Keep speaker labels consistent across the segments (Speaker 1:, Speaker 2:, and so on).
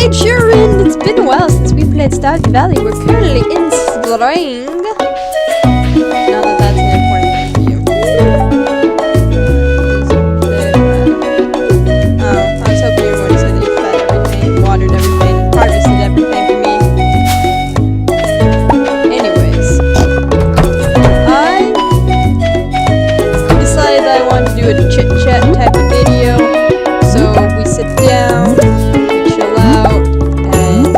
Speaker 1: Hey Jurin, it's been a while since we played Stardew Valley. We're currently in spring. Not that that's an important thing for you. I was hoping you were going to say that you fed everything, watered everything, and harvested everything for me. Anyways, I decided that I wanted to do a chit-chat type of video. So we sit down, chill out, and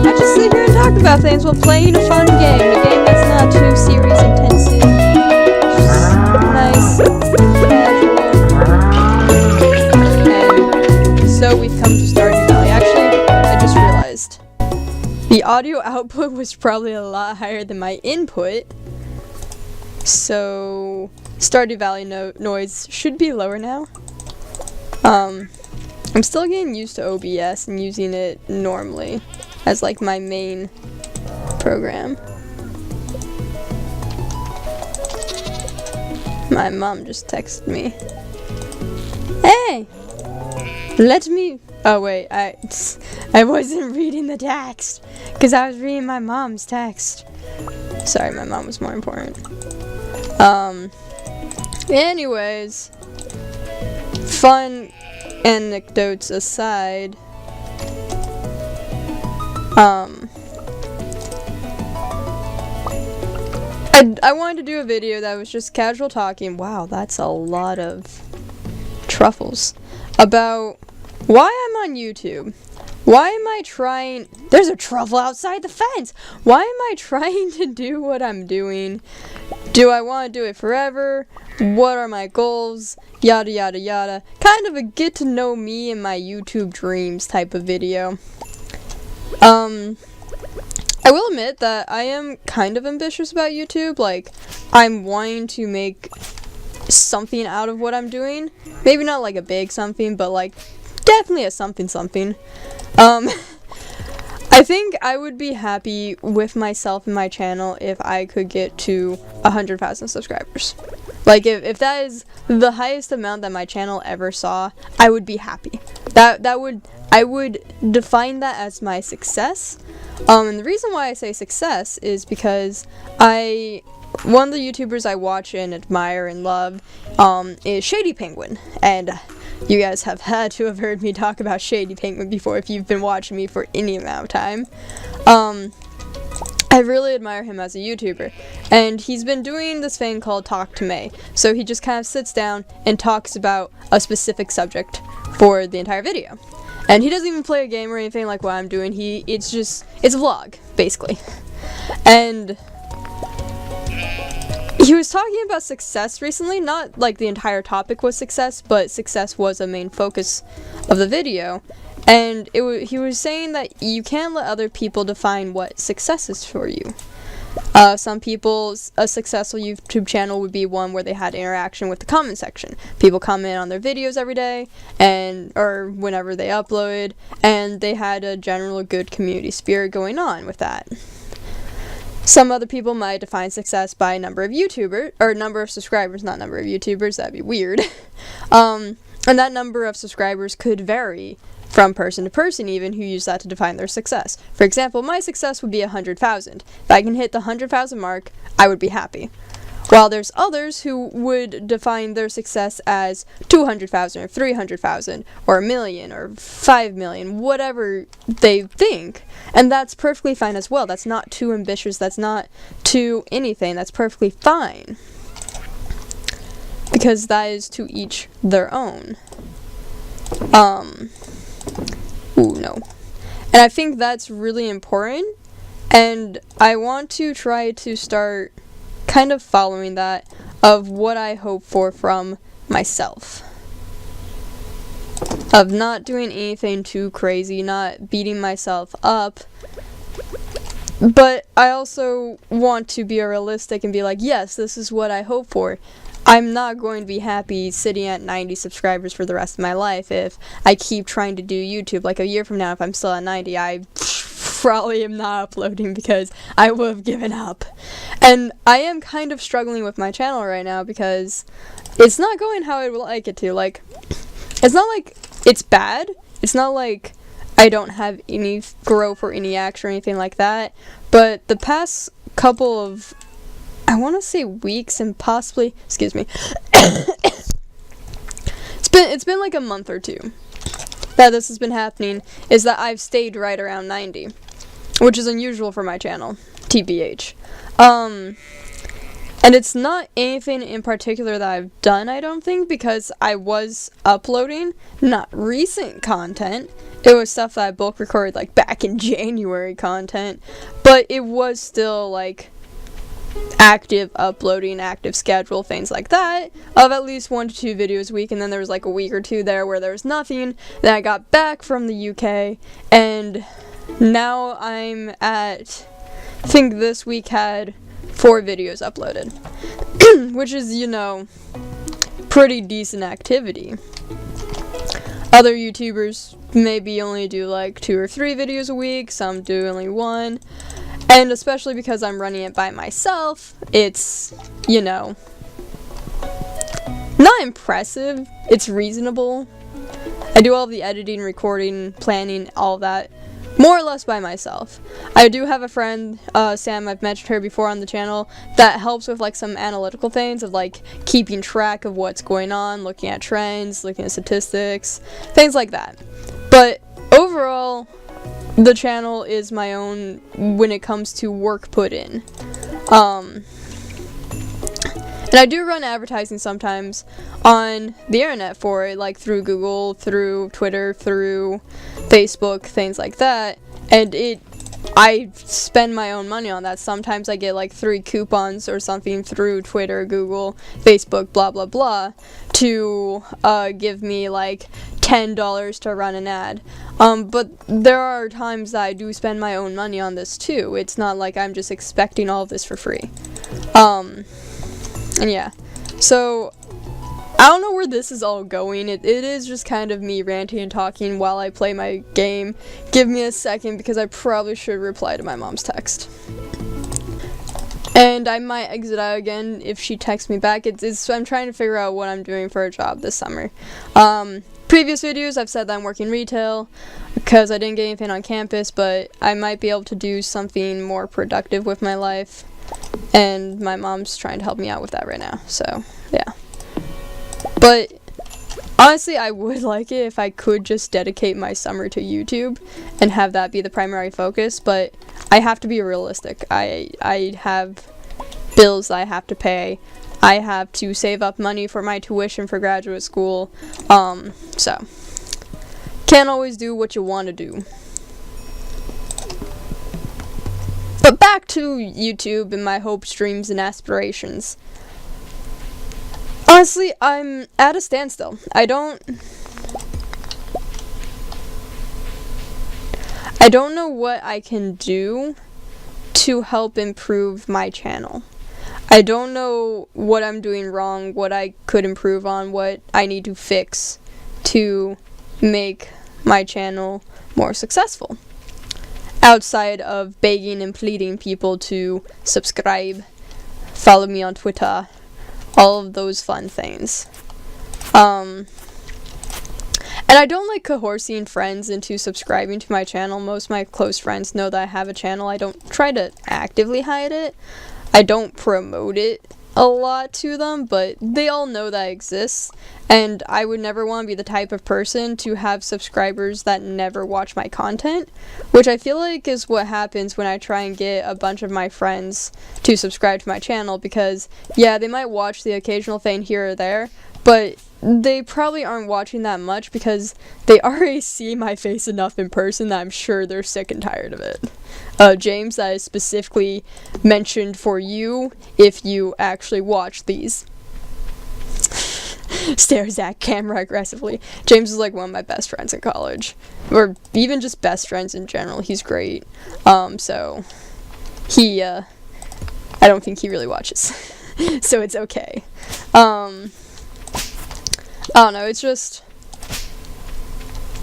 Speaker 1: I just sit here and talk about things while playing a fun game. A game that's not too series intensive. Just nice, casual. And so we've come to Stardew Valley. Actually, I just realized the audio output was probably a lot higher than my input. So Stardew Valley noise should be lower now. I'm still getting used to OBS and using it normally as like my main program. My mom just texted me. Hey! Let me... Oh wait, I wasn't reading the text because I was reading my mom's text. Sorry, my mom was more important. Anyways, fun anecdotes aside, I wanted to do a video that was just casual talking. Wow, that's a lot of truffles. About why I'm on YouTube. Why am I trying... There's a truffle outside the fence! Why am I trying to do what I'm doing? Do I want to do it forever? What are my goals? Yada yada yada. Kind of a get to know me and my YouTube dreams type of video. I will admit that I am kind of ambitious about YouTube. Like, I'm wanting to make something out of what I'm doing. Maybe not like a big something, but like definitely a something. I think I would be happy with myself and my channel if I could get to 100,000 subscribers. Like, if that is the highest amount that my channel ever saw, I would be happy. I would define that as my success. And the reason why I say success is because one of the YouTubers I watch and admire and love is Shady Penguin, and you guys have had to have heard me talk about Shady Penguin before if you've been watching me for any amount of time. I really admire him as a YouTuber, and he's been doing this thing called Talk to May. So he just kind of sits down and talks about a specific subject for the entire video. And he doesn't even play a game or anything like what I'm doing. It's a vlog, basically. And he was talking about success recently. Not like the entire topic was success, but success was a main focus of the video. And he was saying that you can't let other people define what success is for you. Some people's a successful YouTube channel would be one where they had interaction with the comment section. People comment on their videos every day or whenever they upload, and they had a general good community spirit going on with that. Some other people might define success by number of YouTubers, or number of subscribers, not number of YouTubers. That'd be weird. And that number of subscribers could vary from person to person, even, who use that to define their success. For example, my success would be 100,000. If I can hit the 100,000 mark, I would be happy. While there's others who would define their success as 200,000 or 300,000 or 1 million or 5 million, whatever they think. And that's perfectly fine as well. That's not too ambitious. That's not too anything. That's perfectly fine. Because that is to each their own. Ooh, no. And I think that's really important, and I want to try to start kind of following that of what I hope for from myself. Of not doing anything too crazy, not beating myself up, but I also want to be realistic and be like, yes, this is what I hope for. I'm not going to be happy sitting at 90 subscribers for the rest of my life if I keep trying to do YouTube. Like a year from now, if I'm still at 90, I probably am not uploading because I will have given up. And I am kind of struggling with my channel right now because it's not going how I would like it to. Like, it's not like it's bad. It's not like I don't have any growth or any action or anything like that. But the past couple of, I want to say weeks and possibly, excuse me, it's been like a month or two that this has been happening, is that I've stayed right around 90, which is unusual for my channel, TBH. And it's not anything in particular that I've done, I don't think, because I was uploading not recent content. It was stuff that I bulk recorded like back in January content, but it was still like active uploading, active schedule, things like that, of at least 1 to 2 videos a week. And then there was like a week or two there where there was nothing. Then I got back from the UK, and now I'm at, I think this week had 4 videos uploaded, which is, you know, pretty decent activity. Other YouTubers maybe only do like 2 or 3 videos a week, some do only 1, and especially because I'm running it by myself, it's, you know, not impressive, it's reasonable. I do all the editing, recording, planning, all that, more or less by myself. I do have a friend, Sam, I've mentioned her before on the channel, that helps with like some analytical things of like keeping track of what's going on, looking at trends, looking at statistics, things like that. But overall, the channel is my own when it comes to work put in. And I do run advertising sometimes on the internet for it, like through Google, through Twitter, through Facebook, things like that. And I spend my own money on that. Sometimes I get like 3 coupons or something through Twitter, Google, Facebook, blah, blah, blah, to give me like $10 to run an ad. But there are times that I do spend my own money on this too. It's not like I'm just expecting all of this for free. And yeah, so I don't know where this is all going. It is just kind of me ranting and talking while I play my game. Give me a second, because I probably should reply to my mom's text. And I might exit out again if she texts me back. I'm trying to figure out what I'm doing for a job this summer. Previous videos I've said that I'm working retail because I didn't get anything on campus, but I might be able to do something more productive with my life. And my mom's trying to help me out with that right now, so yeah. But honestly, I would like it if I could just dedicate my summer to YouTube and have that be the primary focus, but I have to be realistic. I have bills I have to pay. I have to save up money for my tuition for graduate school, so can't always do what you want to do. But back to YouTube and my hopes, dreams, and aspirations. Honestly, I'm at a standstill. I don't know what I can do to help improve my channel. I don't know what I'm doing wrong, what I could improve on, what I need to fix to make my channel more successful. Outside of begging and pleading people to subscribe, follow me on Twitter, all of those fun things. And I don't like coercing friends into subscribing to my channel. Most of my close friends know that I have a channel. I don't try to actively hide it. I don't promote it a lot to them, but they all know that exists, and I would never want to be the type of person to have subscribers that never watch my content, which I feel like is what happens when I try and get a bunch of my friends to subscribe to my channel, because yeah, they might watch the occasional thing here or there, but they probably aren't watching that much because they already see my face enough in person that I'm sure they're sick and tired of it. James, that is specifically mentioned for you if you actually watch these. Stares at camera aggressively. James is like one of my best friends in college, or even just best friends in general. He's great. So he, I don't think he really watches, so it's okay. I don't know, it's just,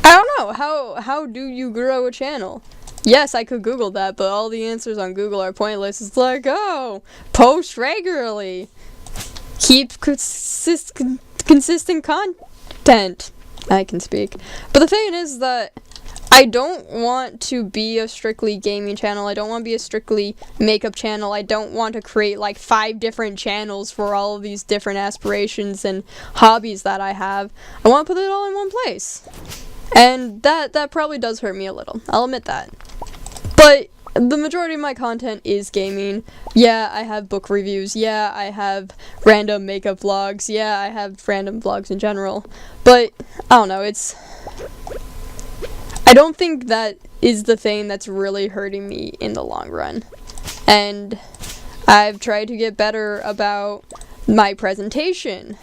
Speaker 1: I don't know, how do you grow a channel? Yes, I could Google that, but all the answers on Google are pointless. It's like, oh, post regularly, keep consistent content. I can speak. But the thing is that I don't want to be a strictly gaming channel. I don't want to be a strictly makeup channel. I don't want to create like 5 different channels for all of these different aspirations and hobbies that I have. I want to put it all in one place. And that probably does hurt me a little. I'll admit that. But the majority of my content is gaming. Yeah, I have book reviews. Yeah, I have random makeup vlogs. Yeah, I have random vlogs in general. But I don't know, I don't think that is the thing that's really hurting me in the long run. And I've tried to get better about my presentation.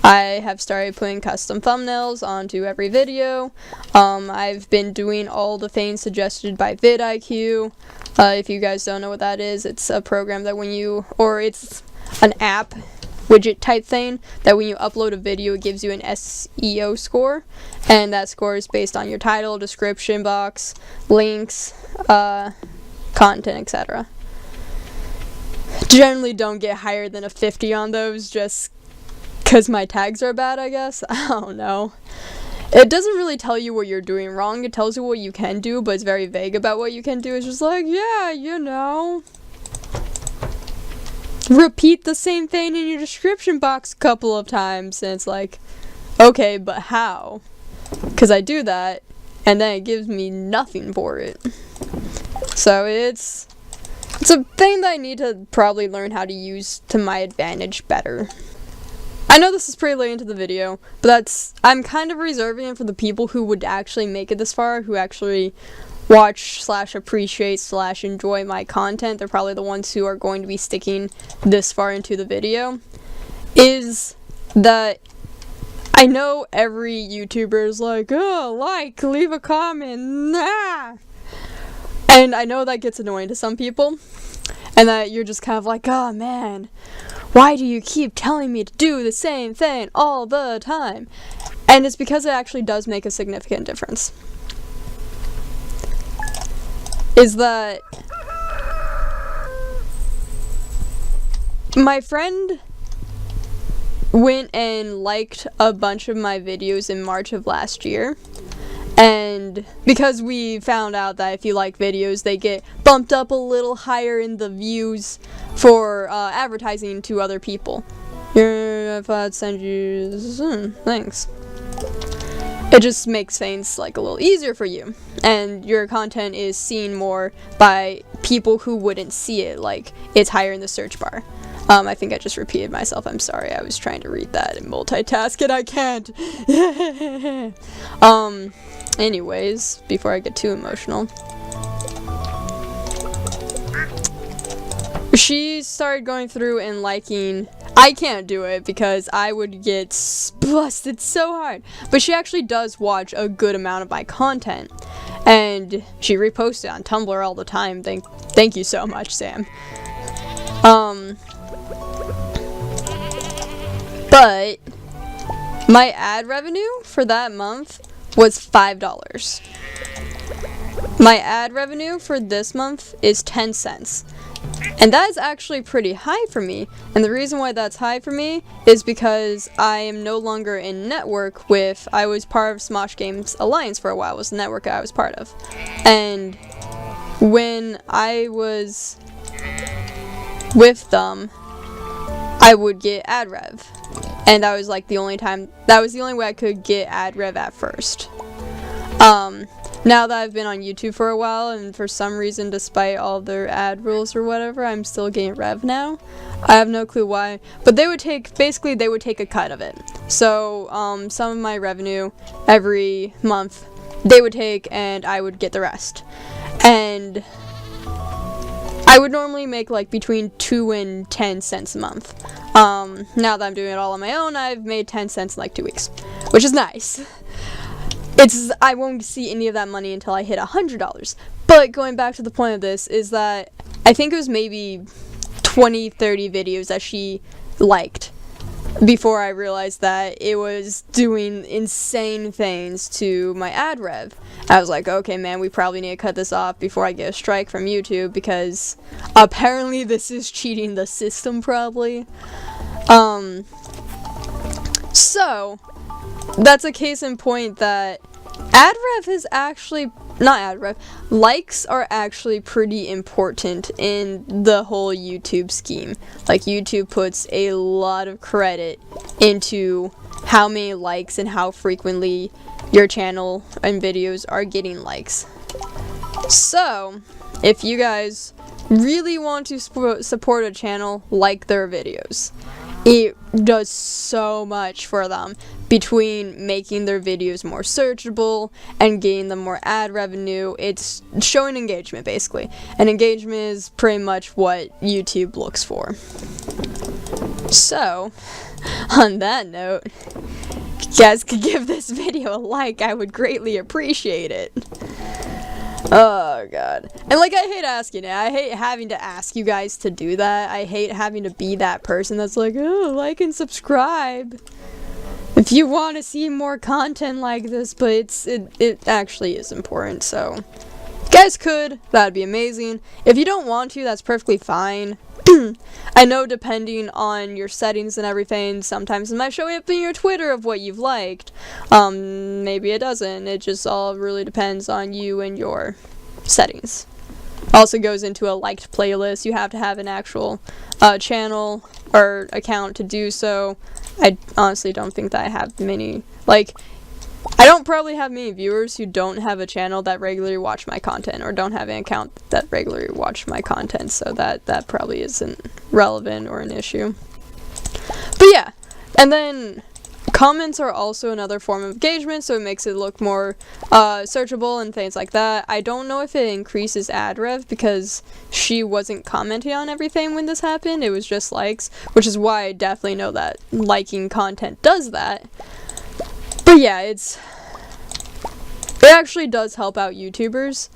Speaker 1: I have started putting custom thumbnails onto every video. I've been doing all the things suggested by vidIQ. If you guys don't know what that is, it's a program that it's an app widget type thing that when you upload a video, it gives you an SEO score, and that score is based on your title, description box, links, content, etc. Generally don't get higher than a 50 on those just because my tags are bad, I guess. I don't know. It doesn't really tell you what you're doing wrong. It tells you what you can do, but it's very vague about what you can do. It's just like, yeah, you know, repeat the same thing in your description box a couple of times, and it's like, okay, but how? Because I do that, and then it gives me nothing for it. So it's a thing that I need to probably learn how to use to my advantage better. I know this is pretty late into the video, but I'm kind of reserving it for the people who would actually make it this far, who actually watch/appreciate/enjoy my content. They're probably the ones who are going to be sticking this far into the video. Is that I know every YouTuber is like, oh, leave a comment, nah. And I know that gets annoying to some people, and that you're just kind of like, oh man, why do you keep telling me to do the same thing all the time? And it's because it actually does make a significant difference. Is that my friend went and liked a bunch of my videos in March of last year, and because we found out that if you like videos, they get bumped up a little higher in the views for advertising to other people. If I'd send you thanks. It just makes things like a little easier for you, and your content is seen more by people who wouldn't see it, like it's higher in the search bar. I think I just repeated myself. I'm sorry. I was trying to read that and multitask and I can't. Anyways, before I get too emotional, she started going through and liking. I can't do it because I would get busted so hard. But she actually does watch a good amount of my content, and she reposts it on Tumblr all the time. Thank you so much, Sam. But my ad revenue for that month was $5. My ad revenue for this month is 10 cents. And that is actually pretty high for me. And the reason why that's high for me is because I am no longer in network with, I was part of Smosh Games Alliance for a while, was the network I was part of. And when I was with them, I would get ad rev. And that was like the only way I could get ad rev at first. Now that I've been on YouTube for a while, and for some reason, despite all their ad rules or whatever, I'm still getting rev now. I have no clue why, but they would take a cut of it. So, some of my revenue every month, they would take, and I would get the rest. And I would normally make like between 2 and 10 cents a month. Now that I'm doing it all on my own, I've made 10 cents in like 2 weeks, which is nice. I won't see any of that money until I hit $100. But going back to the point of this is that I think it was maybe 20, 30 videos that she liked before I realized that it was doing insane things to my ad rev. I was like, okay, man, we probably need to cut this off before I get a strike from YouTube, because apparently this is cheating the system, probably. So that's a case in point that ad rev has actually not ad rev, likes are actually pretty important in the whole YouTube scheme. Like, YouTube puts a lot of credit into how many likes and how frequently your channel and videos are getting likes. So, if you guys really want to support a channel, like their videos. It does so much for them, between making their videos more searchable and getting them more ad revenue. It's showing engagement, basically. And engagement is pretty much what YouTube looks for. So, on that note, if you guys could give this video a like, I would greatly appreciate it. Oh god. And like, I hate asking it. I hate having to ask you guys to do that. I hate having to be that person that's like, oh, like and subscribe if you want to see more content like this, but it actually is important. So if you guys could, that'd be amazing. If you don't want to, that's perfectly fine. I know, depending on your settings and everything, sometimes it might show up in your Twitter of what you've liked. Maybe it doesn't. It just all really depends on you and your settings. Also goes into a liked playlist. You have to have an actual channel or account to do so. I honestly don't think that I have many, like, I don't probably have many viewers who don't have a channel that regularly watch my content, or don't have an account that regularly watch my content, so that probably isn't relevant or an issue. But yeah, and then comments are also another form of engagement, so it makes it look more searchable and things like that. I don't know if it increases ad rev, because she wasn't commenting on everything when this happened. It was just likes, which is why I definitely know that liking content does that. But yeah, it actually does help out YouTubers,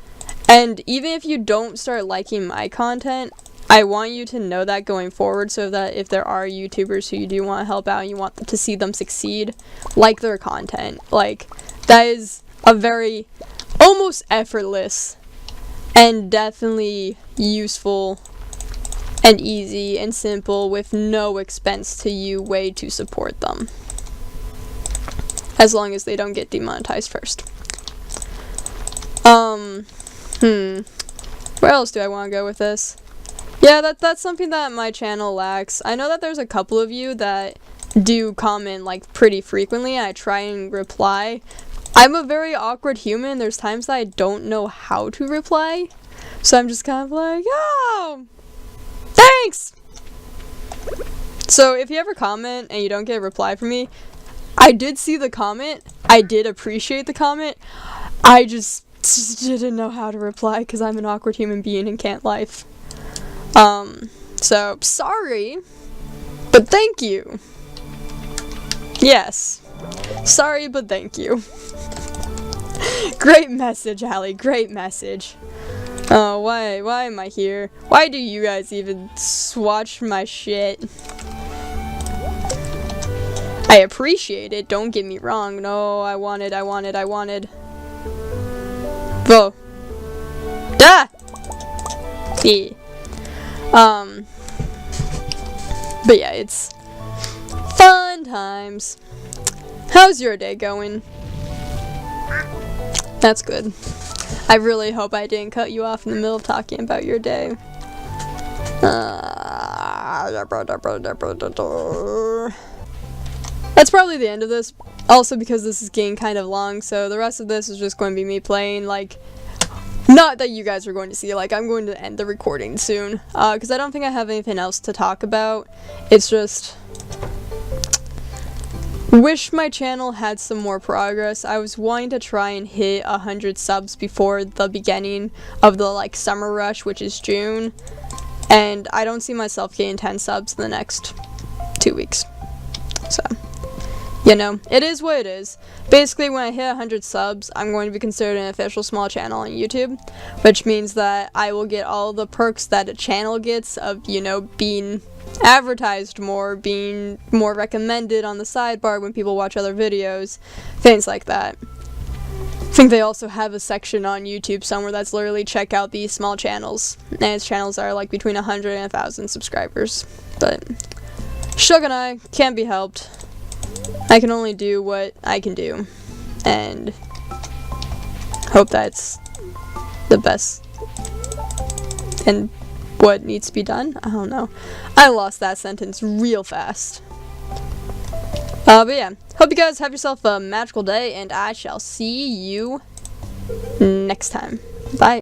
Speaker 1: and even if you don't start liking my content, I want you to know that going forward, so that if there are YouTubers who you do want to help out and you want to see them succeed, like their content. Like, that is a very almost effortless and definitely useful and easy and simple, with no expense to you, way to support them. As long as they don't get demonetized first. Where else do I want to go with this? Yeah, that's something that my channel lacks. I know that there's a couple of you that do comment, like, pretty frequently. I try and reply. I'm a very awkward human. There's times that I don't know how to reply. So I'm just kind of like, oh, thanks! So if you ever comment and you don't get a reply from me, I did see the comment. I did appreciate the comment. I just didn't know how to reply, because I'm an awkward human being and can't life. So, sorry, but thank you. Yes. Sorry, but thank you. Great message, Allie. Great message. Oh, why am I here? Why do you guys even watch my shit? I appreciate it, don't get me wrong. No, I wanted. Whoa. Da! Yeah. But yeah, it's fun times. How's your day going? That's good. I really hope I didn't cut you off in the middle of talking about your day. That's probably the end of this, also because this is getting kind of long, so the rest of this is just going to be me playing, like, not that you guys are going to see, like, I'm going to end the recording soon, because I don't think I have anything else to talk about. It's just, wish my channel had some more progress. I was wanting to try and hit 100 subs before the beginning of the, like, summer rush, which is June, and I don't see myself getting 10 subs in the next 2 weeks, so. You know, it is what it is. Basically, when I hit 100 subs, I'm going to be considered an official small channel on YouTube, which means that I will get all the perks that a channel gets of, you know, being advertised more, being more recommended on the sidebar when people watch other videos, things like that. I think they also have a section on YouTube somewhere that's literally check out these small channels, and its channels are like between 100 and 1,000 subscribers. But Shug and I can't be helped. I can only do what I can do, and hope that's the best and what needs to be done. I don't know. I lost that sentence real fast. But yeah, hope you guys have yourself a magical day, and I shall see you next time. Bye.